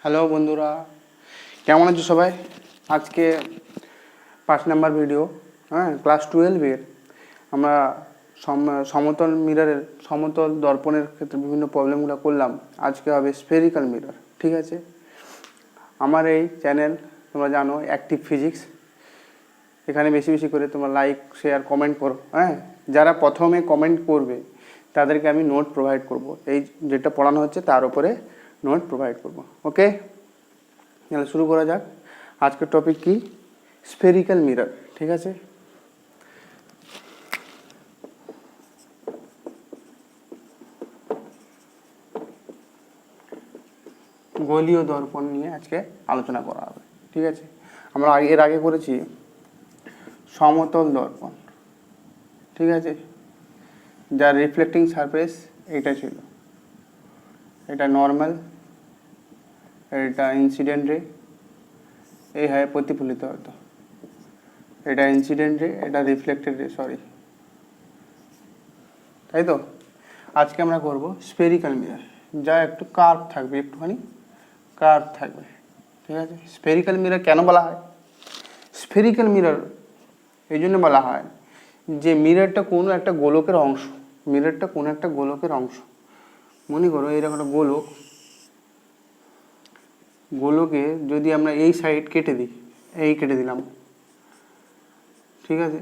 Hello বন্ধুরা, কেমন আছো সবাই? আজকে 5 নাম্বার ভিডিও। ক্লাস 12-এর আমরা সমতল মিররের সমতল দর্পণের ক্ষেত্রে বিভিন্ন প্রবলেমগুলো করলাম। আজকে হবে স্ফেরিক্যাল মিরর। ঠিক আছে, আমার এই চ্যানেল তোমরা জানো অ্যাক্টিভ ফিজিক্স। এখানে বেশি বেশি করে তোমরা লাইক, শেয়ার, কমেন্ট করো। যারা প্রথমে কমেন্ট করবে তাদেরকে আমি নোট প্রোভাইড করব, এই যেটা পড়ানো হচ্ছে তার উপরে নোট প্রোভাইড করব। ওকে, তাহলে শুরু করা যাক। আজকের টপিক কি? Spherical mirror. ঠিক আছে, গোলীয় দর্পণ নিয়ে আজকে আলোচনা করা হবে। ঠিক আছে, আমরা এর আগে করেছি সমতল দর্পণ। ঠিক আছে, যার রিফ্লেক্টিং সারফেস এটা ছিল, এটা নর্মাল, এটা ইনসিডেন্ট রে, এইভাবে প্রতিফলিত হতো। এটা ইনসিডেন্ট রে, এটা রিফ্লেক্টেড রে, সরি, তাই তো। আজকে আমরা করব স্ফেরিক্যাল মিরর, যা একটু কার্ভ থাকবে, একটুখানি কার্ভ থাকবে। ঠিক আছে, স্ফেরিক্যাল মিরর কেন বলা হয়? স্ফেরিক্যাল মিরর এই জন্য বলা হয় যে মিররটা কোনো একটা গোলকের অংশ। মিররটা কোনো একটা গোলকের অংশ। মনে করো এরকম একটা গোলক, গোলকে যদি আমরা এই সাইড কেটে দিই, এই কেটে দিলাম, ঠিক আছে,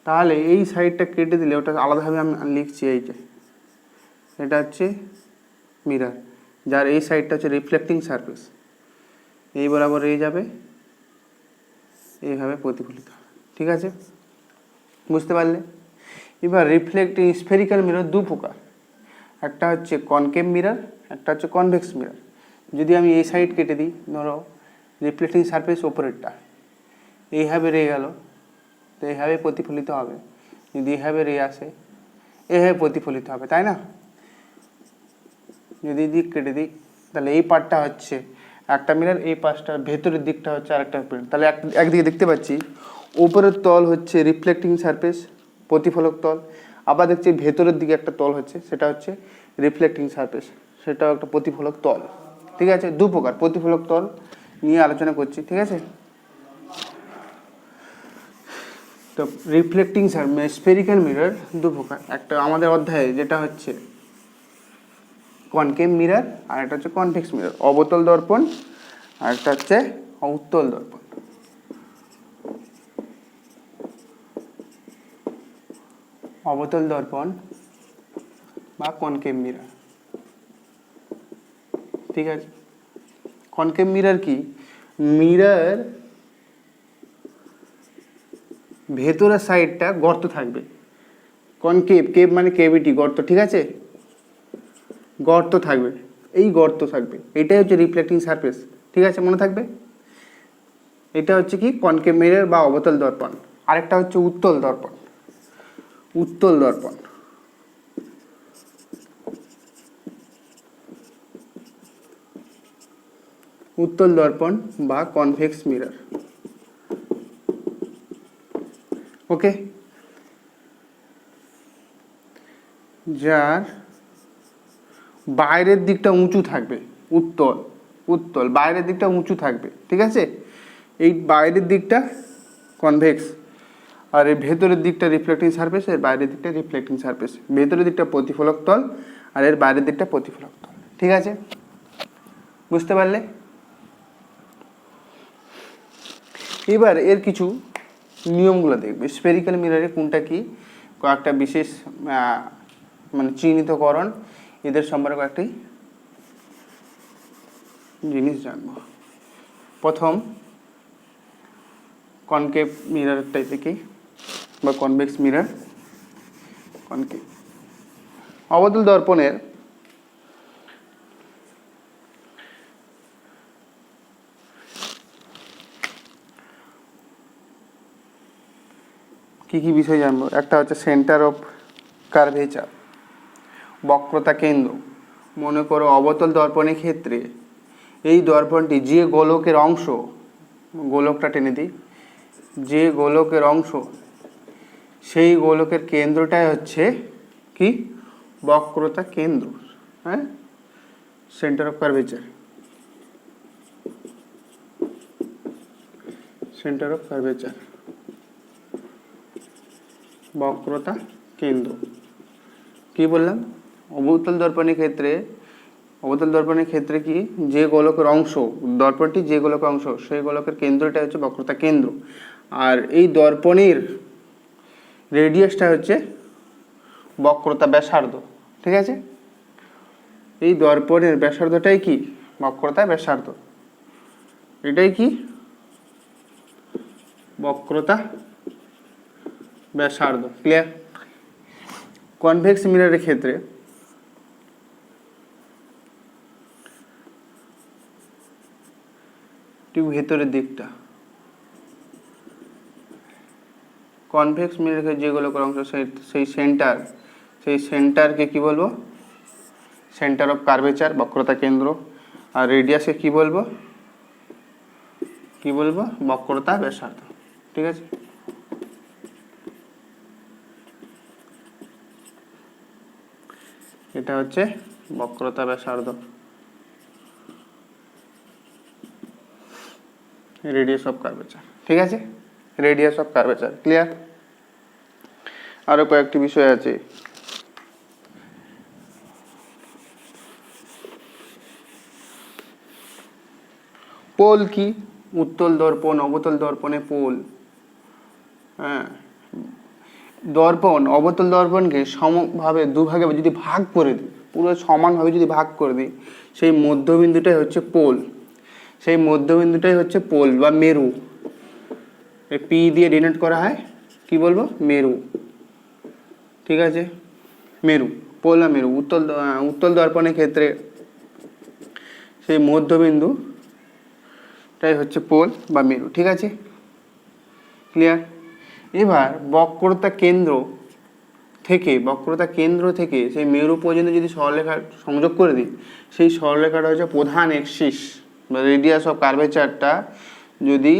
তাহলে এই সাইডটা কেটে দিলে ওটা আলাদাভাবে আমি লিখছি, এইটা, এটা হচ্ছে মিরর, যার এই সাইডটা হচ্ছে রিফ্লেক্টিং সারফেস। এই বরাবর এই যাবে, এইভাবে প্রতিফলিত হবে। ঠিক আছে, বুঝতে পারলে? এবার রিফ্লেক্টিং স্ফেরিক্যাল মিরর দু প্রকার, একটা হচ্ছে কনকেভ মিরর, একটা হচ্ছে কনভেক্স মিরর। যদি আমি এই সাইড কেটে দিই, ধরো রিফ্লেক্টিং সারফেস ওপরেরটা এইভাবে রে গেল, তো এইভাবে প্রতিফলিত হবে। যদি এইভাবে রে আসে, এইভাবে প্রতিফলিত হবে, তাই না? যদি দিক কেটে দিই, তাহলে এই পার্টটা হচ্ছে একটা মিরর, এই পাশটা ভেতরের দিকটা হচ্ছে আরেকটা মিরর। তাহলে একদিকে দেখতে পাচ্ছি উপরের তল হচ্ছে রিফ্লেক্টিং সারফেস, প্রতিফলক তল, আবার দেখছি ভেতরের দিকে একটা তল হচ্ছে, সেটা হচ্ছে রিফ্লেক্টিং সারফেস, সেটাও একটা প্রতিফলক তল। ঠিক আছে, দু প্রকার প্রতিফলক তল নিয়ে আলোচনা করছি। ঠিক আছে, তো রিফ্লেক্টিং স্ফেরিক্যাল মিরর দু প্রকার, একটা আমাদের অধ্যায়ে যেটা হচ্ছে কনকেভ মিরর, আর একটা হচ্ছে কনভেক্স মিরর, অবতল দর্পণ, আর একটা হচ্ছে উত্তল দর্পণ। অবতল দর্পণ বা কনকেভ মিরর। ঠিক আছে, কনকেভ মিরর কি? মিরর ভেতরের সাইডটা গর্ত থাকবে। কনকেভ, কেভ মানে কেভিটি, গর্ত। ঠিক আছে, গর্ত থাকবে, এই গর্ত থাকবে, এটাই হচ্ছে রিফ্লেক্টিং সারফেস। ঠিক আছে, মনে থাকবে। এটা হচ্ছে কি কনকেভ মিরর বা অবতল দর্পণ। আরেকটা হচ্ছে উত্তল দর্পণ। উত্তল দর্পণ, উত্তল দর্পণ বা কনভেক্স মিরর। ওকে, যার বাইরের দিকটা উঁচু থাকবে, উত্তল, উত্তল, বাইরের দিকটা উঁচু থাকবে। ঠিক আছে, এই বাইরের দিকটা কনভেক্স, আর এই ভেতরের দিকটা রিফ্লেক্টিং সারফেস, এর বাইরের দিকটা রিফ্লেক্টিং সারফেস। ভেতরের দিকটা প্রতিফলক তল, আর এর বাইরের দিকটা প্রতিফলক তল। ঠিক আছে, বুঝতে পারলে? এবার এর কিছু নিয়মগুলো দেখবে। স্ফেরিক্যাল মিররে কোনটা কি, কয়েকটা বিশেষ মানে চিহ্নিতকরণ, এদের সম্পর্কে কয়েকটি জিনিস জানবো। প্রথম, কনকেভ মিররটাই থেকে বা কনভেক্স মিরর। কনকেভ অবতল দর্পণের কি কি বিষয় জানবো? একটা হচ্ছে সেন্টার অফ কার্ভেচার, বক্রতা কেন্দ্র। মনে করো অবতল দর্পণের ক্ষেত্রে এই দর্পণটি যে গোলকের অংশ, গোলকটা টেনে দিই, যে গোলকের অংশ, সেই গোলকের কেন্দ্রটাই হচ্ছে কি বক্রতা কেন্দ্র। Centre of curvature, centre of curvature, বক্রতা কেন্দ্র। কি বললাম? অবতল দর্পণের ক্ষেত্রে, অবতল দর্পণের ক্ষেত্রে কি, যে গোলকের অংশ, দর্পণটি যে গোলকের অংশ, সেই গোলকের কেন্দ্রটা হচ্ছে বক্রতা কেন্দ্র। আর এই দর্পণের রেডিয়াসটা হচ্ছে বক্রতা ব্যাসার্ধ। ঠিক আছে, এই দর্পণের ব্যাসার্ধটাই কি? বক্রতা ব্যাসার্ধ। এটাই কি? বক্রতা ব্যাসার্ধ। ক্লিয়ার? কনভেক্স মিররের ক্ষেত্রে ঠিক ভেতরের দিকটা, কনভেক্স মিররের যে গোলকের অংশ, সেই সেন্টার, সেই সেন্টারকে কি বলবো? সেন্টার অফ কার্ভেচার, বক্রতা কেন্দ্র। আর রেডিয়াসকে কি বলবো? কি বলবো? বক্রতা ব্যাসার্ধ। ঠিক আছে, এটা হচ্ছে বক্রতা ব্যাসার্ধ, রেডিয়াস অফ কার্ভেচার। ঠিক আছে, রেডিয়াস অফ কার্ভেচার। ক্লিয়ার? আরো কয়েকটি বিষয় আছে। পোল কি? উত্তল দর্পণ, অবতল দর্পণে পোল। হ্যাঁ, দর্পণ, অবতল দর্পণকে সমভাবে দুভাগে যদি ভাগ করে দিই, পুরো সমানভাবে যদি ভাগ করে দিই, সেই মধ্যবিন্দুটাই হচ্ছে পোল। সেই মধ্যবিন্দুটাই হচ্ছে পোল বা মেরু। এই পি দিয়ে ডিনোট করা হয়, কি বলবো? মেরু। ঠিক আছে, মেরু, পোল বা মেরু। উত্তল দর্পণের ক্ষেত্রে সেই মধ্যবিন্দুটাই হচ্ছে পোল বা মেরু। ঠিক আছে, ক্লিয়ার? এবার বক্রতা কেন্দ্র থেকে সেই মেরু পর্যন্ত যদি সরলরেখা সংযোগ করে দিই, সেই সরলরেখাটা হচ্ছে প্রধান এক্সিস বা রেডিয়াস অফ কার্ভেচারটা যদি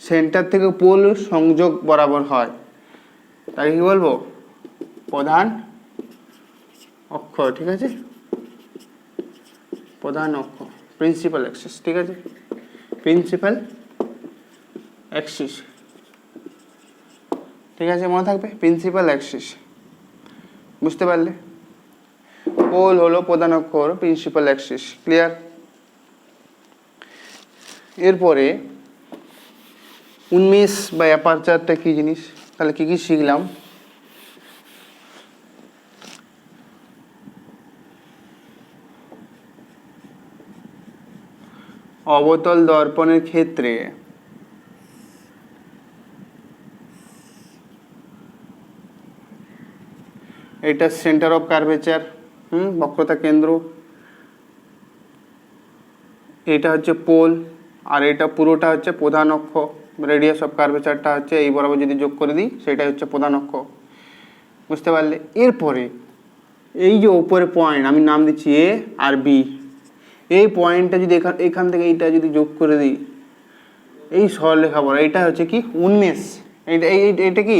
সেন্টার থেকে পোল সংযোগ বরাবর হয়, তাকে কি বলবো? প্রধান অক্ষ। ঠিক আছে, প্রধান অক্ষ, প্রিন্সিপাল অ্যাক্সিস। ঠিক আছে, প্রিন্সিপাল অ্যাক্সিস। ঠিক আছে, মনে থাকবে, প্রিন্সিপাল অ্যাক্সিস। বুঝতে পারলে? পোল হলো প্রধান অক্ষ, হলো প্রিন্সিপাল অ্যাক্সিস। ক্লিয়ার? এরপরে উন্মেষ বা অ্যাপারচারটা কি জিনিস? তাহলে কি কি শিখলাম? অবতল দর্পণের ক্ষেত্রে এটা সেন্টার অফ কার্ভেচার, বক্রতা কেন্দ্র। এটা হচ্ছে পোল, আর এটা পুরোটা হচ্ছে প্রধান অক্ষ। রেডিয়াস অফ কার্ভেচারটা হচ্ছে এই বরাবর যদি যোগ করে দিই, সেটাই হচ্ছে প্রধান অক্ষ। বুঝতে পারলে? এরপরে এই যে উপরে পয়েন্ট আমি নাম দিচ্ছি এ আর বি, এই পয়েন্টটা যদি এখান থেকে এইটা যদি যোগ করে দিই, এই সরলরেখা বলা, এটা হচ্ছে কি? উন্মেষ। এটা কি?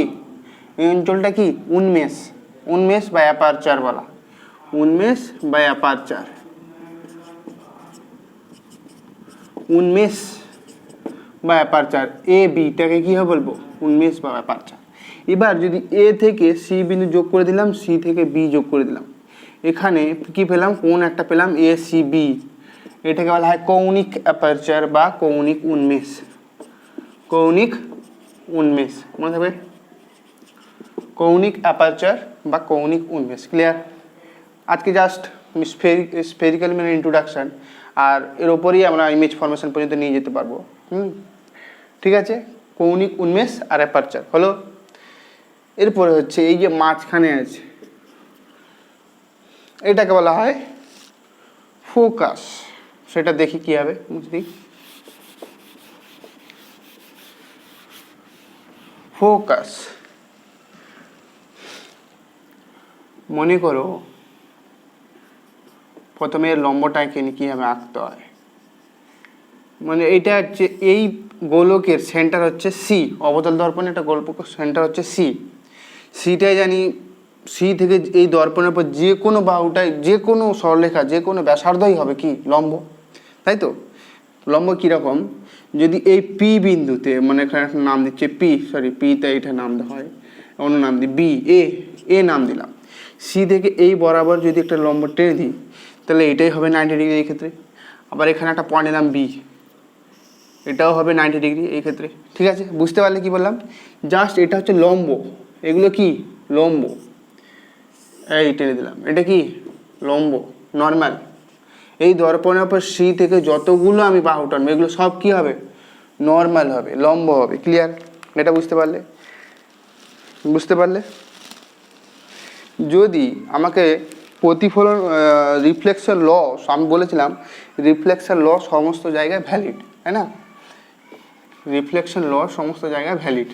এই অঞ্চলটা কি? উন্মেষ। উন্মেষ বা অ্যাপারচার বলা, উন্মেষ বা অ্যাপারচার, উন্মেষ বা অ্যাপারচার। এ বিটাকে কি হবে বলবো? উন্মেষ বা অ্যাপারচার। এবার যদি এ থেকে সি বিন্দু যোগ করে দিলাম, সি থেকে বি যোগ করে দিলাম, এখানে কি পেলাম? কোণ একটা পেলাম, এ সি বি। এটাকে বলা হয় কৌণিক অ্যাপারচার বা কৌণিক উন্মেষ। কৌণিক উন্মেষ, মনে থাকবে, কৌণিক অ্যাপারচার বা কৌণিক উন্মেষ। ক্লিয়ার? আজকে জাস্ট স্ফেরিক্যাল মানে ইন্ট্রোডাকশান, আর এর ওপরই আমরা ইমেজ ফরমেশন পর্যন্ত নিয়ে যেতে পারবো। ঠিক আছে, কৌণিক উন্মেষ আর অ্যাপারচার হলো। এরপরে হচ্ছে এই যে মাঝখানে আছে, এটাকে বলা হয় ফোকাস। সেটা দেখি কি হবে, বুঝলি? ফোকাস, মনে করো প্রথমে লম্বটা এঁকে নি, কীভাবে আঁকতে হয়। মানে এইটা হচ্ছে, এই গোলকের সেন্টার হচ্ছে সি। অবতল দর্পণে একটা গোলকের সেন্টার হচ্ছে সি। সিটাই জানি সি থেকে এই দর্পণের পর যে কোনো বাহুটাই, যে কোনো সরলরেখা, যে কোনো ব্যাসার্ধই হবে কি লম্ব, তাই তো। লম্ব কীরকম, যদি এই পি বিন্দুতে, মানে এখানে একটা নাম দিচ্ছে পি, সরি পিতে এইটা নাম দেওয়া হয়, অন্য নাম দিই বি, এ নাম দিলাম। সি থেকে এই বরাবর যদি একটা লম্ব টেনে দিই, তাহলে এটাই হবে 90 ডিগ্রি এই ক্ষেত্রে। আবার এখানে একটা পয়েন্ট নিলাম বি, এটাও হবে 90 ডিগ্রি এই ক্ষেত্রে। ঠিক আছে, বুঝতে পারলে কি বললাম, জাস্ট এটা হচ্ছে লম্ব, এগুলো কি লম্ব, এই টেনে দিলাম, এটা কি লম্ব নর্মাল। এই দর্পণের উপর সি থেকে যতগুলো আমি বাহু টানবো এগুলো সব কি হবে, নর্মাল হবে, লম্ব হবে। ক্লিয়ার, এটা বুঝতে পারলে? বুঝতে পারলে? যদি আমাকে প্রতিফলন রিফ্লেকশন ল, আমি বলেছিলাম রিফ্লেকশন ল সমস্ত জায়গায় ভ্যালিড, তাই না? রিফ্লেকশন ল সমস্ত জায়গায় ভ্যালিড।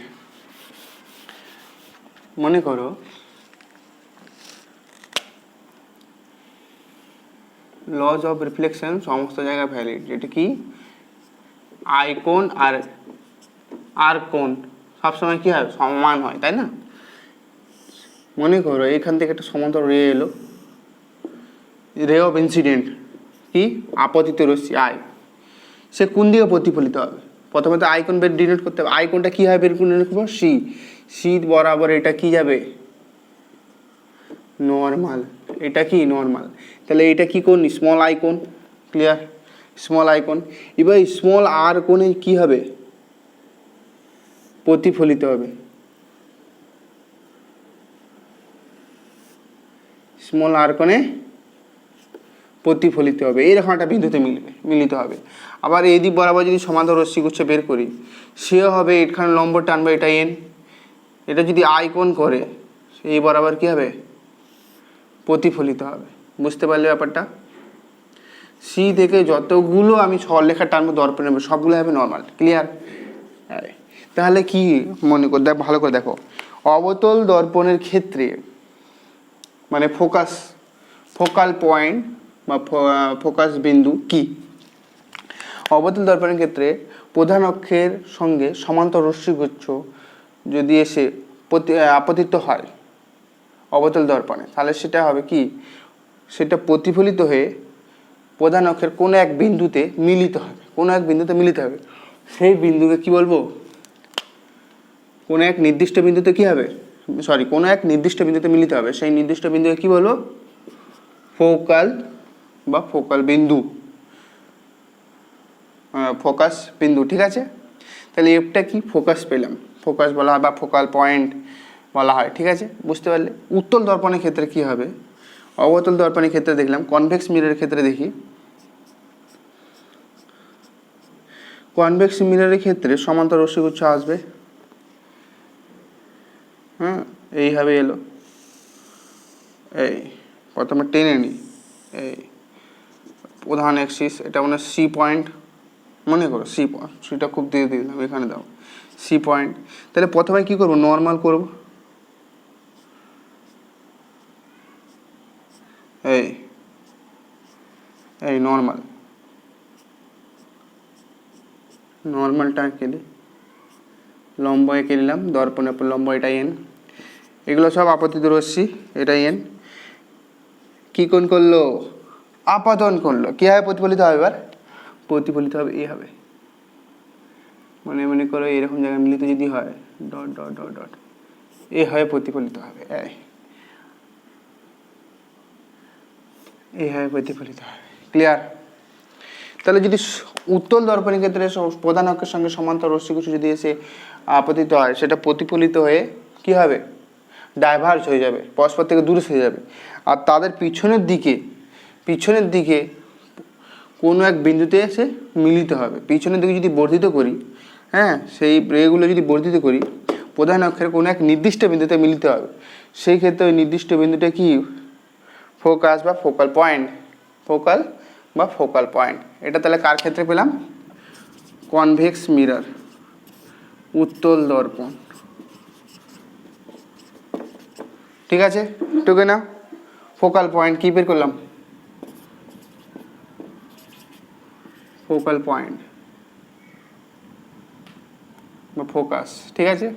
মনে করো লজ অফ রিফ্লেকশন সমস্ত জায়গায় ভ্যালিড, যেটা কি আইকোন আর কোণ সবসময় কী হয়, সমান হয়, তাই না? মনে করো এখান থেকে একটা সমান্তর রে এলো, রে অফ ইনসিডেন্ট, কি আপতিত রশ্মি আই, সে কোন দিকে প্রতিফলিত হবে? প্রথমে তো আইকন বের ডিনোট করতে হবে। আইকনটা কী হয় বের করে রাখবো, সি বরাবর এটা কি যাবে, নর্মাল, এটা কি নর্মাল। তাহলে এটা কি কোণ, small icon. Clear, small icon. এবার স্মল আর কোণে কি হবে, প্রতিফলিত হবে, স্মল আর কোণে প্রতিফলিত হবে, এইরকম একটা বিন্দুতে মিলিত হবে। আবার এই দিক বরাবর যদি সমান্তর রশ্মিগুচ্ছ বের করি, সেও হবে এখানে লম্ব টানবে, এটা এন, এটা যদি আইকন করে এই বরাবর কি হবে, প্রতিফলিত হবে। বুঝতে পারলে ব্যাপারটা? সি থেকে যতগুলো আমি সরলরেখা টানবো দর্পণে সবগুলো হবে নর্মাল। ক্লিয়ার? তাহলে কি মনে কর, দেখ ভালো করে দেখো, অবতল দর্পণের ক্ষেত্রে মানে ফোকাল পয়েন্ট বা ফোকাস বিন্দু কি? অবতল দর্পণের ক্ষেত্রে প্রধান অক্ষের সঙ্গে সমান্তর রশ্মিগুচ্ছ যদি এসে আপতিত হয় অবতল দর্পণে, তাহলে সেটা হবে কি, সেটা প্রতিফলিত হয়ে প্রধান অক্ষের কোনো এক বিন্দুতে মিলিত হবে, কোনো এক বিন্দুতে মিলিত হবে। সেই বিন্দুকে কি বলবো, কোনো এক নির্দিষ্ট বিন্দুতে কি হবে, সরি কোনো এক নির্দিষ্ট বিন্দুতে মিলিত হবে, সেই নির্দিষ্ট বিন্দুকে কি বলবো, ফোকাল বা ফোকাল বিন্দু, ফোকাস বিন্দু। ঠিক আছে, তাহলে এফটা কি, ফোকাস পেলাম, ফোকাস বলা হয় বা ফোকাল পয়েন্ট বলা হয়। ঠিক আছে, বুঝতে পারলে? উত্তল দর্পণের ক্ষেত্রে কি হবে, অবতল দর্পণের ক্ষেত্রে দেখলাম, কনভেক্স মিররের ক্ষেত্রে দেখি, কনভেক্স মিররের ক্ষেত্রে সমান্তর রশ্মিগুচ্ছ আসবে, হ্যাঁ এইভাবে এলো, এই প্রথমে টেনে নিই, এই প্রধান অ্যাক্সিস, এটা মানে সি পয়েন্ট, মনে করো সি পয়েন্ট, সিটা খুব দিয়ে দিলাম, এখানে দাও সি পয়েন্ট। তাহলে প্রথমে কি করব, নর্মাল করব, এই নর্মালটা এঁকে নিই, লম্ব এঁকে নিলাম, দর্পণের পর লম্ব, এটা এন, এগুলো সব আপতিত রশ্মি, এটা এন। কী কোণ করলো, আপাতন করলো, কী হবে প্রতিফলিত হবে, এবার প্রতিফলিত হবে এ হবে, মনে করো এরকম জায়গায় মিলিত যদি হয়, dot dot dot dot A হয় প্রতিফলিত হবে, এইভাবে প্রতিফলিত হবে। ক্লিয়ার? তাহলে যদি উত্তল দর্পণের ক্ষেত্রে প্রধান অক্ষের সঙ্গে সমান্তর রশ্মিগুচ্ছ যদি এসে আপতিত হয়, সেটা প্রতিফলিত হয়ে কি হবে, ডাইভার্জ হয়ে যাবে, পরস্পর থেকে দূরে সরে যাবে। আর তাদের পিছনের দিকে কোনো এক বিন্দুতে এসে মিলিত হবে। পিছনের দিকে যদি বর্ধিত করি, হ্যাঁ সেই রেগুলো যদি বর্ধিত করি, প্রধান অক্ষের কোনো এক নির্দিষ্ট বিন্দুতে মিলিত হবে, সেই ক্ষেত্রে ওই নির্দিষ্ট বিন্দুটা কি, ফোকাস বা ফোকাল পয়েন্ট, ফোকাল বা ফোকাল পয়েন্ট। এটা তাহলে কার ক্ষেত্রে পেলাম, কনভেক্স মিরর, উত্তল দর্পণ। ঠিক আছে, টুকে না, ফোকাল পয়েন্ট কি বের করলাম, ফোকাল পয়েন্ট বা ফোকাস। ঠিক আছে,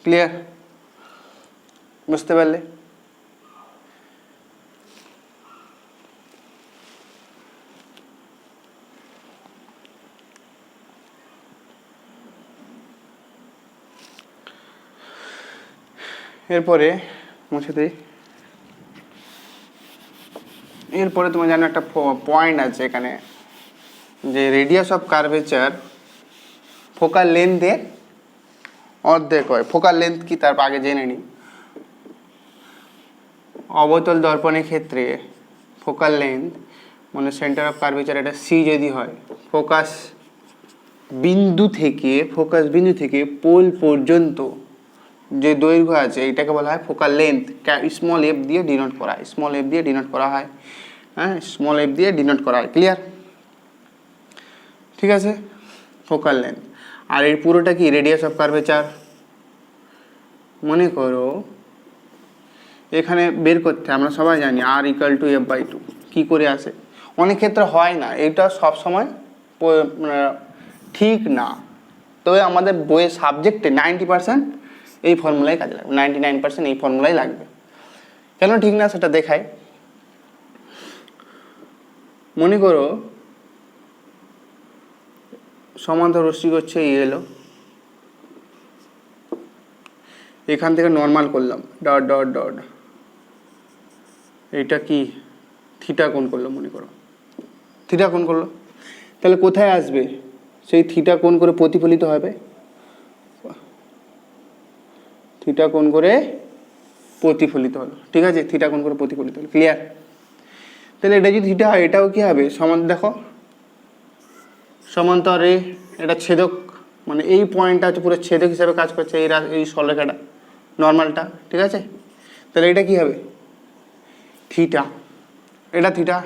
ক্লিয়ার? বুঝতে পারলে? এরপরে মুছে দিই। এরপরে তোমার জানো একটা পয়েন্ট আছে এখানে, যে রেডিয়াস অফ কার্ভেচার ফোকাল লেন্থের অর্ধেক হয়। ফোকাল লেন্থ কি তার আগে জেনে নিই। অবতল দর্পণের ক্ষেত্রে ফোকাল লেন্থ মানে সেন্টার অফ কার্ভেচার এটা সি যদি হয়, ফোকাস বিন্দু থেকে পোল পর্যন্ত যে দৈর্ঘ্য আছে এটাকে বলা হয় ফোকাল লেন্থ। স্মল এফ দিয়ে ডিনোট করা হয়, স্মল এফ দিয়ে ডিনোট করা হয়, হ্যাঁ, স্মল এফ দিয়ে ডিনোট করা হয়। ক্লিয়ার? ঠিক আছে, ফোকাল লেন্থ। আর এর পুরোটা কি রেডিয়াস অফ কার্ভেচার। মনে করো এখানে বের করতে আমরা সবাই জানি R equal to F by two. কী করে আসে? অনেক ক্ষেত্রে হয় না, এটা সবসময় ঠিক না, তবে আমাদের বইয়ের সাবজেক্টে 90% এই ফর্মুলাই কাজে লাগবে, 99% এই ফর্মুলাই লাগবে। কেন ঠিক না সেটা দেখায়। মনে করো সমান্তর রশ্মি করছে এলো, এখান থেকে নর্মাল করলাম ডট ডট ডট, এইটা কি থিটা কোণ করলো, মনে করো থিটা কোণ করলো, তাহলে কোথায় আসবে? সেই থিটা কোণ করে প্রতিফলিত হবে, থিটা কোণ করে প্রতিফলিত হলো। ঠিক আছে, থিটা কোণ করে প্রতিফলিত হলো। ক্লিয়ার? তাহলে এটা যদি থিটা হয় এটাও কি হবে? দেখো সমান্তরে এটা ছেদক, মানে এই পয়েন্টটা হচ্ছে পুরো ছেদক হিসাবে কাজ করছে, এই সরলরেখাটা নর্মালটা। ঠিক আছে, তাহলে এটা কি হবে? থিটা, এটা থিটা।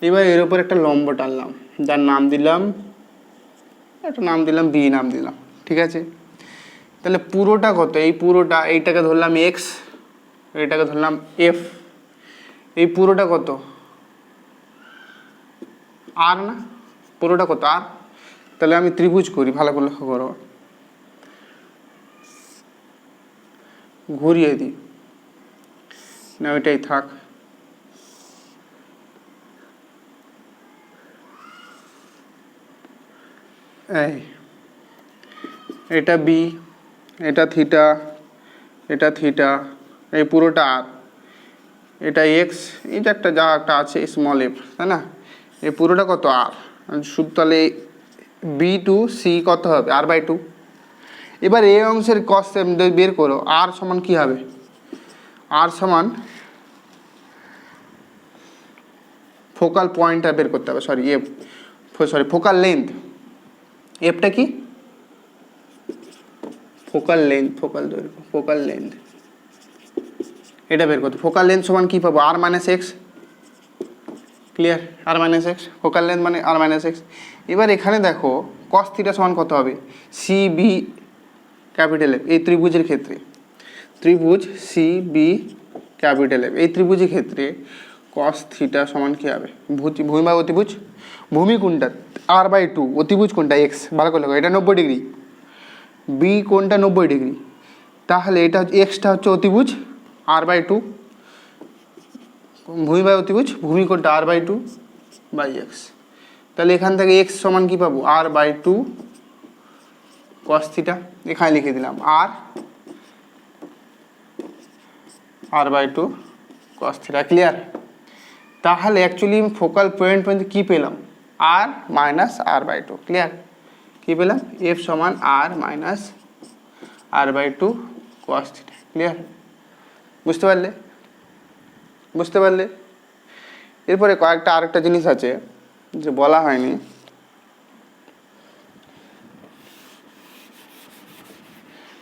এবার এর উপর একটা লম্ব টানলাম, যার নাম দিলাম বি নাম দিলাম। ঠিক আছে, তাহলে পুরোটা কত? এই পুরোটা, এইটাকে ধরলাম এক্স, এইটাকে ধরলাম এফ, এই পুরোটা কত? আর না, পুরোটা কত? আর। তাহলে আমি ত্রিভুজ করি, ভালো করে লক্ষ্য করো, ঘুরিয়ে দিই না, ওইটাই থাক। এই এটা বি, এটা থিটা, এটা থিটা, এই পুরোটা আর, এটা এক্স, এই যে একটা যা একটা আছে স্মল এফ, তাই না? এই পুরোটা কত? আর। শুধু তাহলে বি টু সি কত হবে? আর বাই টু। এবার এই অংশের কস বের করো, আর সমান কি হবে? আর সমান ফোকাল পয়েন্টটা বের করতে হবে, ফোকাল লেন্থ। এফটা কি? ফোকাল দৈর্ঘ্য, ফোকাল লেন্থ, এটা বের করতে। ফোকাল লেন্থ সমান কি পাবো? আর মাইনাস এক্স। ক্লিয়ার? আর মাইনাস এক্স, ফোকাল লেন্থ মানে আর মাইনাস এক্স। এবার এখানে দেখো কস থিটা সমান কত হবে? C B capital F. এই ত্রিভুজের ক্ষেত্রে, ত্রিভুজ সি বি ক্যাপিটাল এফ, এই ত্রিভুজের ক্ষেত্রে কস থিটা সমান কি হবে? ভূমি বা অতিভুজ, ভূমি কোনটা? আর বাই টু, অতিভুজ কোনটা? এক্স। ভালো করে এটা 90 ডিগ্রি, বি কোনটা? 90 ডিগ্রি। তাহলে এটা এক্সটা হচ্ছে অতিভুজ, আর বাই টু, ভূমি বাই অতিভুজ, ভূমি কোনটা? R by two by X. তাহলে এখান থেকে এক্স সমান কি পাবো? R by two cos theta. এখানে লিখে দিলাম R by two cos theta. Clear? তাহলে অ্যাকচুয়ালি ফোকাল পয়েন্ট পর্যন্ত কী পেলাম? R minus R by two. Clear? কী পেলাম? এফ সমান R minus R by two cos theta. Clear? বুঝতে পারলে? এরপরে আরেকটা জিনিস আছে যে বলা হয়নি,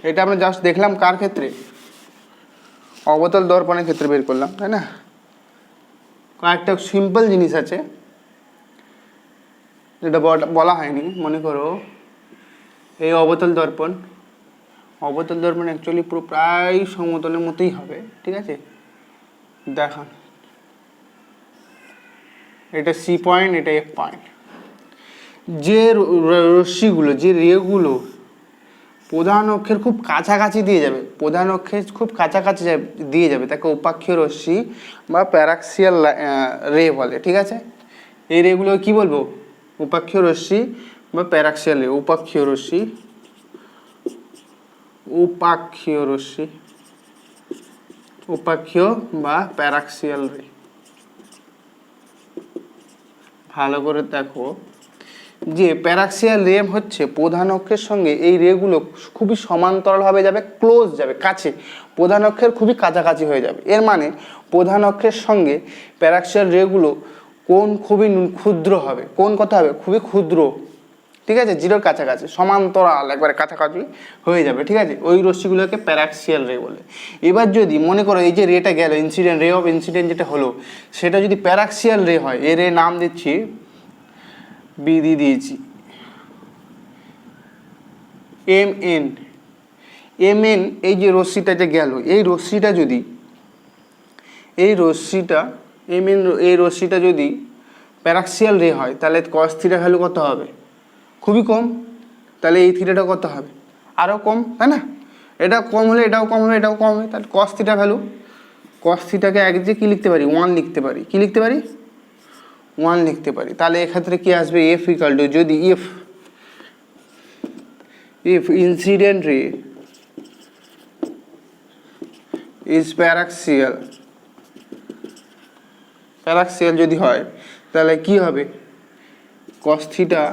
এটা আমরা জাস্ট দেখলাম কার ক্ষেত্রে? অবতল দর্পণের ক্ষেত্রে বের করলাম, তাই না? কয়েকটা সিম্পল জিনিস আছে যেটা বলা হয়নি। মনে করো এই অবতল দর্পণ অ্যাকচুয়ালি পুরো প্রায় সমতলের মতোই হবে। ঠিক আছে, দেখান, এটা সি পয়েন্ট, এটা এফ পয়েন্ট। যে রশ্মিগুলো, যে রেগুলো প্রধান অক্ষের খুব কাছাকাছি দিয়ে যাবে, প্রধান অক্ষের খুব কাছাকাছি দিয়ে যাবে, তাকে উপাক্ষীয় রশ্মি বা প্যারাক্সিয়াল রে বলে। ঠিক আছে, এই রেগুলো কি বলবো? উপাক্ষীয় রশ্মি বা প্যারাক্সিয়াল রে। উপাক্ষীয় রশ্মি, উপাক্ষীয় রশ্মি, উপাক্ষীয় বা প্যারাক্সিয়াল রে। ভালো করে দেখো যে প্যারাক্সিয়াল রে হচ্ছে প্রধান অক্ষের সঙ্গে এই রেগুলো খুবই সমান্তরালভাবে যাবে, ক্লোজ যাবে, কাছে, প্রধান অক্ষের খুবই কাছাকাছি হয়ে যাবে। এর মানে প্রধান অক্ষের সঙ্গে প্যারাক্সিয়াল রেগুলো কোণ খুবই ক্ষুদ্র হবে। কোণ কত হবে? খুবই ক্ষুদ্র। ঠিক আছে, জিরোর কাছাকাছি, সমান্তরাল একবারে কাছাকাছি হয়ে যাবে। ঠিক আছে, ওই রশ্মিগুলোকে প্যারাক্সিয়াল রে বলে। এবার যদি মনে করো এই যে রেটা গেল, ইনসিডেন্ট রে অফ ইনসিডেন্ট যেটা হলো, সেটা যদি প্যারাক্সিয়াল রে হয়, এর নাম দিচ্ছি বি দিয়ে দিয়েছি এম এন। এম এন, এই যে রশ্মিটা যে গেল, এই রশ্মিটা যদি, এই রশ্মিটা এম এন, এই রশ্মিটা যদি প্যারাক্সিয়াল রে হয়, তাহলে কস থিটা ভ্যালু কত হবে? খুবই কম। তাহলে এই থিটাটা কত হবে? আরও কম, তাই না? এটা কম হলে এটাও কম হবে, এটাও কম হবে, তাহলে কস থিটা ভ্যালু, কস থিটাকে এক যে কী লিখতে পারি? 1 লিখতে পারি। কী লিখতে পারি? 1 লিখতে পারি। তাহলে এক্ষেত্রে কি আসবে? এফ ইকাল টু, যদি if incident ray is paraxial, paraxial যদি হয়, তাহলে কি হবে? cos theta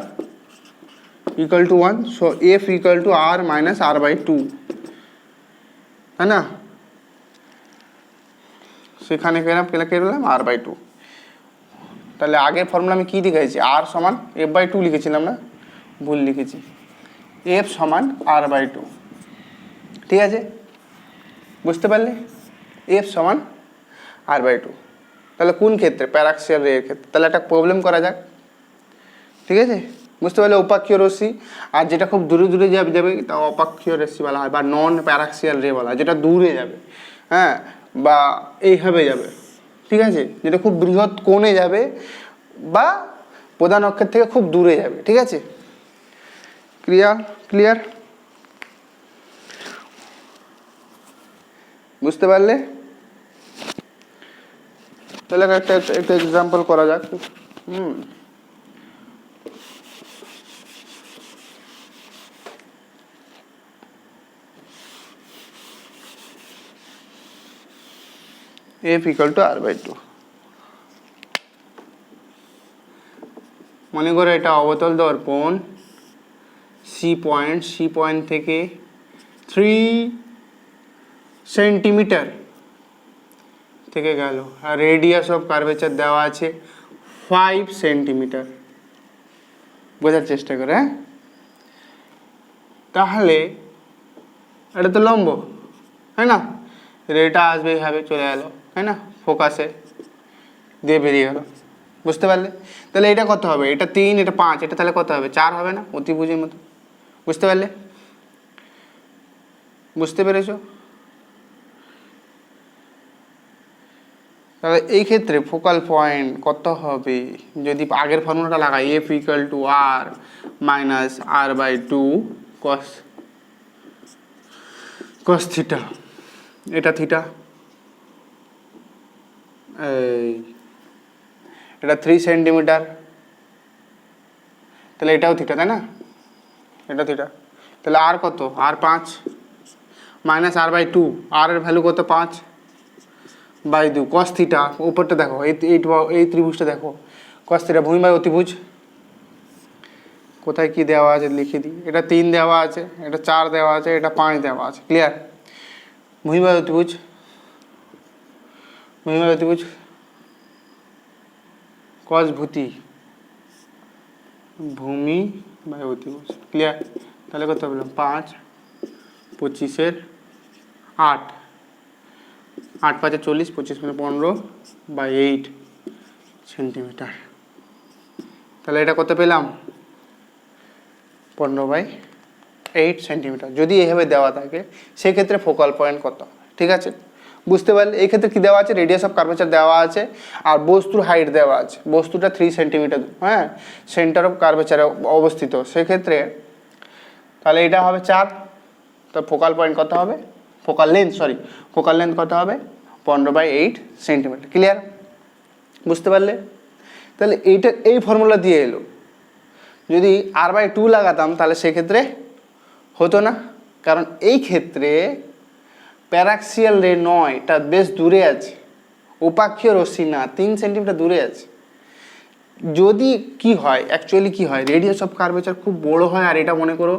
equal to 1, so f equal to r minus r by 2, তাই না? সেখানে পেলাম r by 2। তাহলে আগের ফর্মুলা আমি কী লিখেছি? r সমান f by 2 লিখেছিলাম না? ভুল লিখেছি, f সমান r by 2। ঠিক আছে, বুঝতে পারলে? f সমান r by 2। তাহলে কোন ক্ষেত্রে? প্যারাক্সিয়াল রে এর ক্ষেত্রে। তাহলে একটা প্রবলেম করা যাক। ঠিক আছে, বুঝতে পারলে? উপাক্ষীয় রশ্মি, আর যেটা খুব দূরে দূরে যাবে তা অপাক্ষীয় রশ্মি বলা হয়, বা নন প্যারাক্সিয়াল রে বলা হয়, যেটা দূরে যাবে, হ্যাঁ, বা এইভাবে যাবে। ঠিক আছে, যেটা খুব বৃহৎ কোণে যাবে বা প্রধান অক্ষের থেকে খুব দূরে যাবে। ঠিক আছে, ক্লিয়ার? বুঝতে পারলে? তাহলে একটা এক্সাম্পল করা যাক। f equal to r by 2। মনে করো এটা অবতল দর্পণ, সি পয়েন্ট থেকে 3 সেন্টিমিটার থেকে গেল, আর রেডিয়াস অফ কার্ভেচার দেওয়া আছে 5 সেন্টিমিটার। বোঝার চেষ্টা করে, হ্যাঁ? তাহলে এটা তো লম্ব, তাই না? রেটা আসবে এইভাবে, চলে গেল, তাই না? ফোকাসে দিয়ে বেরিয়ে গেল। বুঝতে পারলে? তাহলে এটা কত হবে? এটা 3, এটা 5, এটা তাহলে কত হবে? 4 হবে না? অতিভুজের মতো। বুঝতে পারলে? বুঝতে পেরেছো? তাহলে এই ক্ষেত্রে ফোকাল পয়েন্ট কত হবে? যদি আগের ফর্মুলাটা লাগাই, F equal to R minus R by 2 cos theta, এটা থিটা, এটা 3 সেন্টিমিটার, তাহলে এটাও থিটা, তাই না? এটা থিটা, তাহলে আর কত? আর 5 মাইনাস আর বাই 2, আর এর ভ্যালু কত? 5 বাই 2 কস থিটা। উপরটা দেখো, এই ত্রিভুজটা দেখো, কস থিটা ভূমি বাই অতিভুজ। কোথায় কি দেওয়া আছে লিখে দিই। এটা 3 দেওয়া আছে, এটা 4 দেওয়া আছে, এটা 5 দেওয়া আছে। ক্লিয়ার? ভূমি বাই অতিভুজ, ভূমি বাই অতিভুজ কস ভূতি, ভূমি বাই অতিভুজ। ক্লিয়ার? তাহলে কত বললাম? 5, 25 8, 8 5 40, 25 15 বাই 8 সেন্টিমিটার। তাহলে এটা কত পেলাম? 15/8 সেন্টিমিটার। যদি এভাবে দেওয়া থাকে সেক্ষেত্রে ফোকাল পয়েন্ট কত? ঠিক আছে, বুঝতে পারলে? এই ক্ষেত্রে কী দেওয়া আছে? রেডিয়াস অফ কার্ভেচার দেওয়া আছে, আর বস্তুর হাইট দেওয়া আছে। বস্তুটা 3 সেন্টিমিটার, হ্যাঁ, সেন্টার অফ কার্ভেচারে অবস্থিত। সেক্ষেত্রে তাহলে এটা হবে 4, তো ফোকাল পয়েন্ট কত হবে, ফোকাল লেন্থ কত হবে 15/8 সেন্টিমিটার। ক্লিয়ার? বুঝতে পারলে? তাহলে এইটা এই ফর্মুলা দিয়ে এলো। যদি r/2 লাগাতাম তাহলে সেক্ষেত্রে হতো না, কারণ এই ক্ষেত্রে প্যারাক্সিয়াল রে নয়, এটা বেশ দূরে আছে, উপাক্ষীয় রশ্মি না, 3 সেন্টিমিটার দূরে আছে। যদি কি হয়, অ্যাকচুয়ালি কি হয়, রেডিয়াস অফ কার্ভেচার খুব বড় হয়, আর এটা মনে করো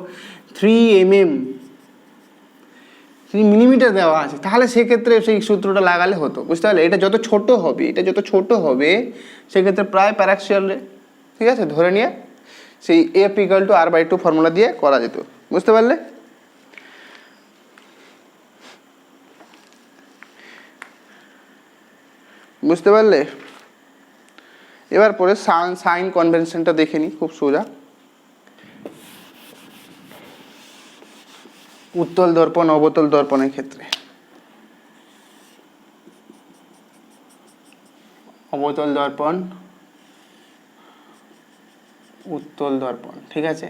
3 মিলিমিটার দেওয়া আছে, তাহলে সেক্ষেত্রে সেই সূত্রটা লাগালে হতো। বুঝতে পারলে? এটা যত ছোট হবে সেক্ষেত্রে প্রায় প্যারাক্সিয়াল রে, ঠিক আছে, ধরে নিয়ে সেই F = r/2 ফর্মুলা দিয়ে করা যেত। বুঝতে পারলে? বুঝতে পারলে? এবার পরে সাইন কনভেনশনটা দেখে নিই, খুব সোজা। উত্তল দর্পণ অবতল দর্পণের ক্ষেত্রে অবতল দর্পণ উত্তল দর্পণ, ঠিক আছে,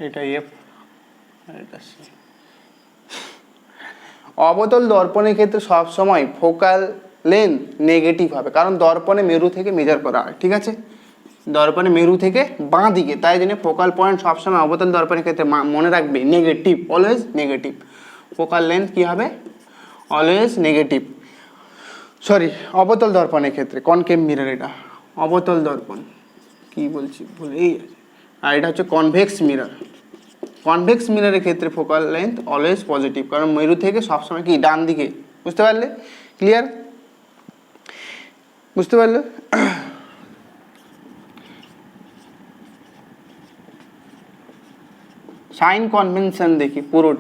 এটা F আর এটা C। অবতল দর্পণের ক্ষেত্রে সবসময় ফোকাল লেন্থ নেগেটিভ হবে, কারণ দর্পণে মেরু থেকে মেজার করা হয়, ঠিক আছে, দর্পণে মেরু থেকে বাঁ দিকে, তাই জন্য ফোকাল পয়েন্ট সবসময় অবতল দর্পণের ক্ষেত্রে মনে রাখবে negative, always negative. Focal length কি হবে, অলওয়েজ নেগেটিভ। সরি, অবতল দর্পণের ক্ষেত্রে কনকেভ মিরর, এটা অবতল দর্পণ, কি বলছি ভুলেই আছে। আর এটা হচ্ছে কনভেক্স মিরর। কনভেক্স মিররের ক্ষেত্রে ফোকাল লেন্থ অলওয়েজ পজিটিভ, কারণ মেরু থেকে সবসময় কি ডান দিকে। বুঝতে পারলে? ক্লিয়ার? বুঝতে পারলে? সাইন কনভেনশন দেখি পুরোটা।